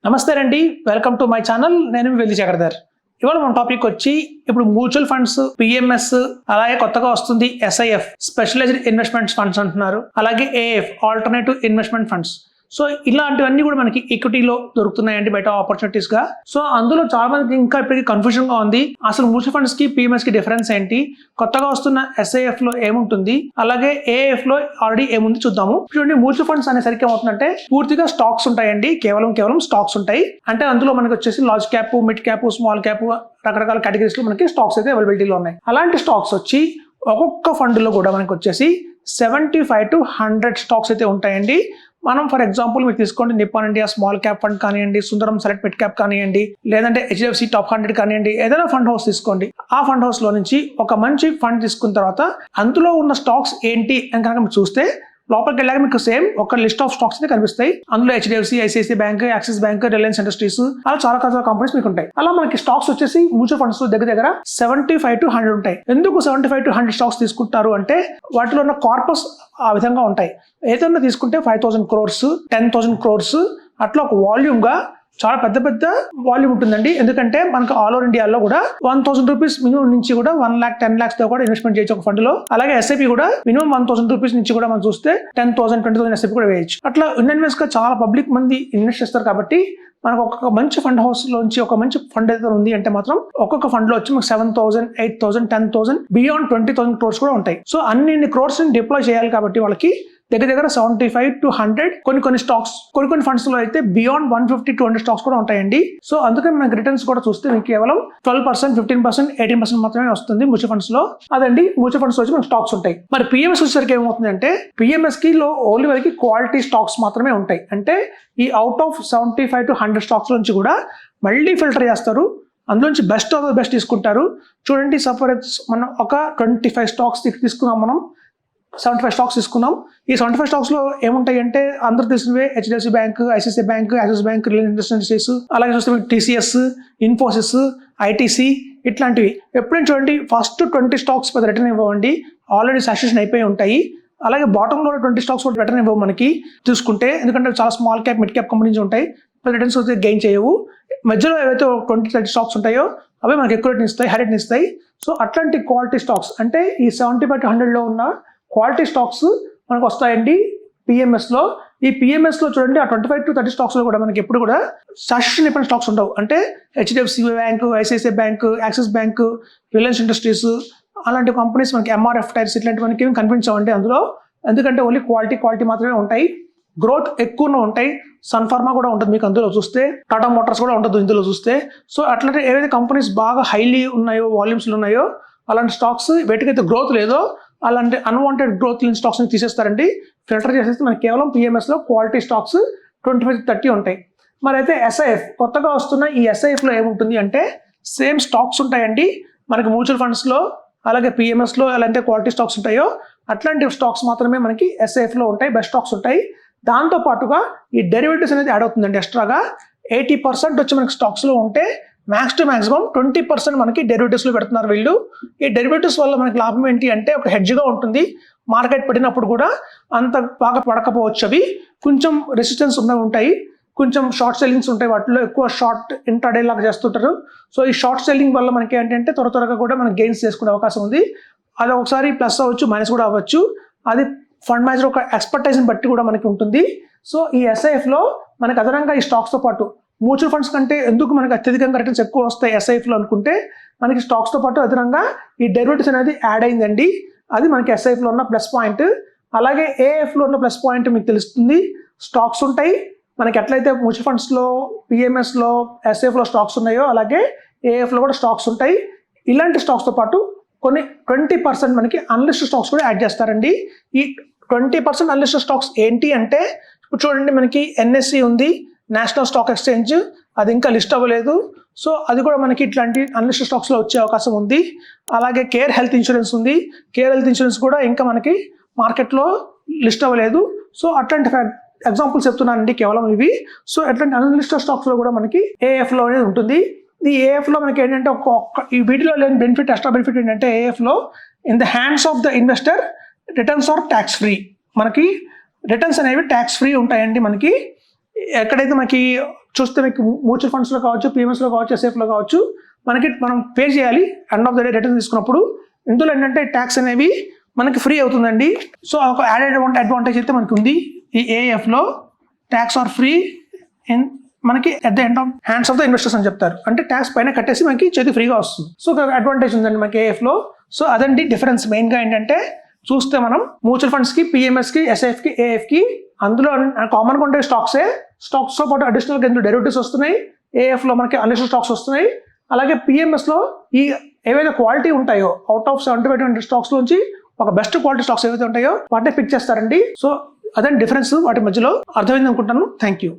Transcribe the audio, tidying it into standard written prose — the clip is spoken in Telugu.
నమస్తే అండి, వెల్కమ్ టు మై ఛానల్. నేను మీ వెల్లి చక్రధర్. ఇవాళ మన టాపిక్ వచ్చి ఇప్పుడు మ్యూచువల్ ఫండ్స్, పిఎంఎస్, అలాగే కొత్తగా వస్తుంది ఎస్ఐఎఫ్, స్పెషలైజ్డ్ ఇన్వెస్ట్మెంట్ ఫండ్స్ అంటున్నారు. అలాగే AF, alternative investment funds. So ఇలాంటివన్నీ కూడా మనకి ఈక్విటీలో దొరుకుతున్నాయండి బయట ఆపర్చునిటీస్ గా. సో అందులో చాలా మందికి ఇంకా ఇప్పటికీ కన్ఫ్యూజన్ గా ఉంది, అసలు మ్యూచువల్ ఫండ్స్ కి పిఎంఎస్ కి డిఫరెన్స్ ఏంటి, కొత్తగా వస్తున్న ఎస్ఐఎఫ్ లో ఏముంటుంది, అలాగే ఏఎఫ్ లో ఆల్రెడీ ఏముంది చూద్దాము. చూడండి, మ్యూచువల్ ఫండ్స్ అనేసరికి ఏమవుతుందంటే పూర్తిగా స్టాక్స్ ఉంటాయండి, కేవలం స్టాక్స్ ఉంటాయి. అంటే అందులో మనకి వచ్చేసి large cap, mid cap, small cap, రకరకాల కేటగిరీస్ లో మనకి స్టాక్స్ అయితే అవైలబిలిటీలో ఉన్నాయి. అలాంటి స్టాక్స్ వచ్చి ఒక్కొక్క ఫండ్ లో కూడా మనకి వచ్చేసి 75 to 100 స్టాక్స్ అయితే ఉంటాయండి. మనం ఫర్ ఎగ్జాంపుల్ మీరు తీసుకోండి, Nippon India small cap fund కానివ్వండి, సుందరం సెలెక్ట్ మిడ్ క్యాప్ కానివ్వండి, లేదంటే హెచ్డిఎఫ్సి టాప్ 100 కానివ్వండి, ఏదైనా ఫండ్ హౌస్ తీసుకోండి. ఆ ఫండ్ హౌస్ లో నుంచి ఒక మంచి ఫండ్ తీసుకున్న తర్వాత అందులో ఉన్న స్టాక్స్ ఏంటి అని కనుక మీరు చూస్తే లోపలికి వెళ్ళాక మీకు సేమ్ ఒక లిస్ట్ ఆఫ్ స్టాక్స్ అయితే కనిపిస్తాయి. అందులో HDFC, ICICI bank, Axis bank, Reliance industries, అలా చాలా కంపెనీస్ మీకు ఉంటాయి. అలా మనకి స్టాక్స్ వచ్చేసి మ్యూచువల్ ఫండ్స్ దగ్గర 75 to 100 ఉంటాయి. ఎందుకు 75 to 100 స్టాక్స్ తీసుకుంటారు అంటే వాటిలో ఉన్న కార్పస్ ఆ విధంగా ఉంటాయి. ఏదైనా తీసుకుంటే 5,000 crores, 10,000 crores అట్లా ఒక వాల్యూమ్ గా చాలా పెద్ద వాల్యూమ్ ఉంటుందండి. ఎందుకంటే మనకు ఆల్ ఓవర్ ఇండియాలో కూడా 1,000 రూపీస్ మినిమం నుంచి కూడా 1 lakh 10 lakhs తో కూడా ఇన్వెస్ట్మెంట్ చేయొచ్చు ఒక ఫండ్ లో. అలాగే ఎస్ఐపి కూడా మినిమం 1,000 రూపీస్ నుంచి కూడా మనం చూస్తే 10,000 20,000 ఎస్ఐపి కూడా వేయచ్చు. అట్లా ఇన్వెస్ట్ గా చాలా పబ్లిక్ మంది ఇన్వెస్ట్ చేస్తారు. కాబట్టి మనకు ఒక మంచి ఫండ్ హౌస్ లోంచి ఒక మంచి ఫండ్ అయితే ఉంది అంటే మాత్రం ఒక్కొక్క ఫండ్ లో వచ్చి మనకు 7,000, 8,000, 10,000, బియాండ్ 20,000 crores కూడా ఉంటాయి. సో అన్ని క్రోర్స్ డిప్లాయ్ చేయాలి కాబట్టి వాళ్ళకి దగ్గర 75 to 100 కొన్ని స్టాక్స్, కొన్ని ఫండ్స్ లో అయితే బియాండ్ 150 to 200 స్టాక్స్ కూడా ఉంటాయండి. సో అందుకని మనకి రిటర్న్స్ కూడా చూస్తే మీకు కేవలం 12%, 15%, 18% మాత్రమే వస్తుంది మ్యూచువల్ ఫండ్స్ లో. అదండి మ్యూచువల్ ఫండ్స్ వచ్చి మనకి స్టాక్స్ ఉంటాయి. మరి పిఎంఎస్ వచ్చేసరికి ఏమవుతుంది అంటే పిఎంఎస్ కి లో ఓన్లీ వరకు క్వాలిటీ స్టాక్స్ మాత్రమే ఉంటాయి. అంటే ఈ అవుట్ ఆఫ్ 75 to 100 స్టాక్స్ నుంచి కూడా మళ్ళీ ఫిల్టర్ చేస్తారు, అందులోంచి బెస్ట్ ఆఫ్ ద బెస్ట్ తీసుకుంటారు. చూడండి, సపోజ్ మనం ఒక 25 స్టాక్స్ తీసుకున్నాం, మనం 75 స్టాక్స్ తీసుకున్నాం. ఈ 75 స్టాక్స్ లో ఏముంటాయి అంటే అందరూ తెలిసినవే HDFC bank, ICICI bank, Axis bank, Reliance Industries, అలాగే చూస్తే టీసీఎస్, ఇన్ఫోసిస్, ఐటీసీ ఇట్లాంటివి. ఎప్పుడైనా చూడండి ఫస్ట్ 20 స్టాక్స్ పెద్ద రిటర్న్ ఇవ్వండి, ఆల్రెడీ సాచ్యురేషన్ అయిపోయి ఉంటాయి. అలాగే బాటమ్ లో 20 స్టాక్స్ కూడా రిటర్న్ ఇవ్వవు మనకి తీసుకుంటే, ఎందుకంటే చాలా small cap, mid cap companies ఉంటాయి, రిటర్న్స్ అయితే గెయిన్ చేయవు. మధ్యలో ఏవైతే 20-30 స్టాక్స్ ఉంటాయో అవి మనకి ఎక్కువ రిటర్న్ ఇస్తాయి, హై రిటర్న్ ఇస్తాయి. సో అట్లాంటి క్వాలిటీ స్టాక్స్ అంటే ఈ 75 to 100 లో ఉన్న క్వాలిటీ స్టాక్స్ మనకు వస్తాయండి పిఎంఎస్ లో. ఈ పిఎంఎస్ లో చూడండి, ఆ 25 to 30 స్టాక్స్ లో కూడా మనకి ఎప్పుడు కూడా సాచ్యురేషన్ అయిపోయిన స్టాక్స్ ఉండవు. అంటే HDFC bank, ICICI bank, Axis bank, Reliance industries అలాంటి కంపెనీస్ మనకి ఎంఆర్ఎఫ్ టైర్స్ ఇట్లాంటి మనకి ఏమి కనిపించవండి అందులో. ఎందుకంటే ఓన్లీ క్వాలిటీ మాత్రమే ఉంటాయి, గ్రోత్ ఎక్కువనే ఉంటాయి. సన్ఫార్మా కూడా ఉంటుంది మీకు అందులో చూస్తే, టాటా మోటార్స్ కూడా ఉంటుంది ఇందులో చూస్తే. సో అట్లాంటి ఏవైతే కంపెనీస్ బాగా హైలీ ఉన్నాయో, వాల్యూమ్స్ ఉన్నాయో అలాంటి స్టాక్స్, వేటికైతే గ్రోత్ లేదో అలాంటి అన్వాంటెడ్ గ్రోత్ లేని స్టాక్స్ ని తీసేస్తారండి, ఫిల్టర్ చేసేస్తే మనకి కేవలం పిఎంఎస్ లో క్వాలిటీ స్టాక్స్ 25 to 30 ఉంటాయి. మరి అయితే ఎస్ఐఎఫ్, కొత్తగా వస్తున్న ఈ ఎస్ఐఎఫ్ లో ఏముంటుంది అంటే సేమ్ స్టాక్స్ ఉంటాయండి మనకి మ్యూచువల్ ఫండ్స్ లో, అలాగే పిఎంఎస్ లో ఎలాంటి క్వాలిటీ స్టాక్స్ ఉంటాయో అట్లాంటి స్టాక్స్ మాత్రమే మనకి ఎస్ఐఎఫ్ లో ఉంటాయి, బెస్ట్ స్టాక్స్ ఉంటాయి. దాంతో పాటుగా ఈ డెరివేటివ్స్ అనేది యాడ్ అవుతుందండి. ఎక్స్ట్రాగా 80% వచ్చి మనకి స్టాక్స్ లో ఉంటే మ్యాక్స్ టు మాక్సిమం 20% మనకి డెరివేటివ్స్ లో పెడుతున్నారు వీళ్ళు. ఈ డెరివేటివ్స్ వల్ల మనకి లాభం ఏంటి అంటే ఒక హెడ్జ్ గా ఉంటుంది. మార్కెట్ పడినప్పుడు కూడా అంత బాగా పడకపోవచ్చు, అవి కొంచెం రెసిస్టెన్స్ ఉంటాయి, కొంచెం షార్ట్ సెల్లింగ్స్ ఉంటాయి, వాటిలో ఎక్కువ షార్ట్ ఇంట్రాడే లాగా చేస్తుంటారు. సో ఈ షార్ట్ సెల్లింగ్ వల్ల మనకి ఏంటంటే త్వరగా కూడా మనం గెయిన్స్ చేసుకునే అవకాశం ఉంది. అది ఒకసారి ప్లస్ అవ్వచ్చు, మైనస్ కూడా అవ్వచ్చు. అది ఫండ్ మేనేజర్ ఒక ఎక్స్పర్టైజ్ బట్టి కూడా మనకి ఉంటుంది. సో ఈ ఎస్ఐఎఫ్ లో మనకి అదనంగా ఈ స్టాక్స్ తో పాటు మ్యూచువల్ ఫండ్స్ కంటే ఎందుకు మనకి అత్యధికంగా రిటర్న్స్ ఎక్కువ వస్తాయి ఎస్ఐఎఫ్ లో అనుకుంటే, మనకి స్టాక్స్ తో పాటు అదనంగా ఈ డెరివేటివ్స్ అనేది యాడ్ అయిందండి. అది మనకి ఎస్ఐఎఫ్ లో ఉన్న ప్లస్ పాయింట్. అలాగే ఏఎఫ్ లో ఉన్న ప్లస్ పాయింట్ మీకు తెలుస్తుంది, స్టాక్స్ ఉంటాయి మనకి. ఎట్లయితే మ్యూచువల్ ఫండ్స్ లో, పిఎంఎస్ లో, ఎస్ఐఎఫ్ లో స్టాక్స్ ఉన్నాయో అలాగే ఏఎఫ్ లో కూడా స్టాక్స్ ఉంటాయి. ఇలాంటి స్టాక్స్ తో పాటు కొన్ని 20% మనకి అన్లిస్టెడ్ స్టాక్స్ కూడా యాడ్ చేస్తారండి. ఈ 20% అన్లిస్టెడ్ స్టాక్స్ ఏంటి అంటే ఇప్పుడు చూడండి, మనకి ఎన్ఎస్సి ఉంది, నేషనల్ స్టాక్ ఎక్స్చేంజ్, అది ఇంకా లిస్ట్ అవ్వలేదు. సో అది కూడా మనకి ఇట్లాంటి అన్లిస్టెడ్ స్టాక్స్ లో వచ్చే అవకాశం ఉంది. అలాగే కేర్ హెల్త్ ఇన్సూరెన్స్ ఉంది, కేర్ హెల్త్ ఇన్సూరెన్స్ కూడా ఇంకా మనకి మార్కెట్ లో లిస్ట్ అవ్వలేదు. సో అట్లాంటి ఎగ్జాంపుల్స్ చెప్తున్నానండి కేవలం ఇవి. సో అట్లాంటి అన్లిస్టెడ్ స్టాక్స్ లో కూడా మనకి ఏఎఫ్ లో అనేది ఉంటుంది. ఈ ఏఎఫ్ లో మనకి ఏంటంటే ఈ వీటిలో లేని బెనిఫిట్, ఎక్స్ట్రా బెనిఫిట్ ఏంటంటే ఏఎఫ్ లో in the hands of the investor returns R tax free. మనకి రిటర్న్స్ అనేవి ట్యాక్స్ ఫ్రీ ఉంటాయండి. మనకి ఎక్కడైతే మనకి చూస్తే మీకు మ్యూచువల్ ఫండ్స్లో కావచ్చు, పిఎంఎస్లో కావచ్చు, ఎస్ఐఎఫ్లో కావచ్చు, మనం పే చేయాలి end of the day return తీసుకున్నప్పుడు. ఇందులో ఏంటంటే ట్యాక్స్ అనేవి మనకి ఫ్రీ అవుతుందండి. సో ఒక యాడెడ్ అడ్వాంటేజ్ అయితే మనకి ఉంది. ఈ ఏఎఫ్లో ట్యాక్స్ ఆర్ ఫ్రీ మనకి at the end of hands of the investors అని చెప్తారు. అంటే ట్యాక్స్ పైన కట్టేసి మనకి చేతి ఫ్రీగా వస్తుంది. సో ఒక అడ్వాంటేజ్ ఉందండి మనకి ఏఎఫ్లో. సో అదండి డిఫరెన్స్. మెయిన్గా ఏంటంటే చూస్తే మనం మ్యూచువల్ ఫండ్స్కి, పిఎంఎస్కి, ఎస్ఐఎఫ్కి, ఏఎఫ్కి అందులో కామన్గా ఉండే స్టాక్స్తో పాటు అడిషనల్గా ఇందులో డెరివేటివ్స్ వస్తున్నాయి. ఏఎఫ్లో మనకి అన్లిస్టెడ్ స్టాక్స్ వస్తున్నాయి. అలాగే పిఎంఎస్లో ఈ ఏవైతే క్వాలిటీ ఉంటాయో అవుట్ ఆఫ్ 75 స్టాక్స్ నుంచి ఒక బెస్ట్ క్వాలిటీ స్టాక్స్ ఏవైతే ఉంటాయో వాటిని పిక్ చేస్తారండి. సో అదే డిఫరెన్స్ వాటి మధ్యలో. అర్థమైంది అనుకుంటాను. Thank you.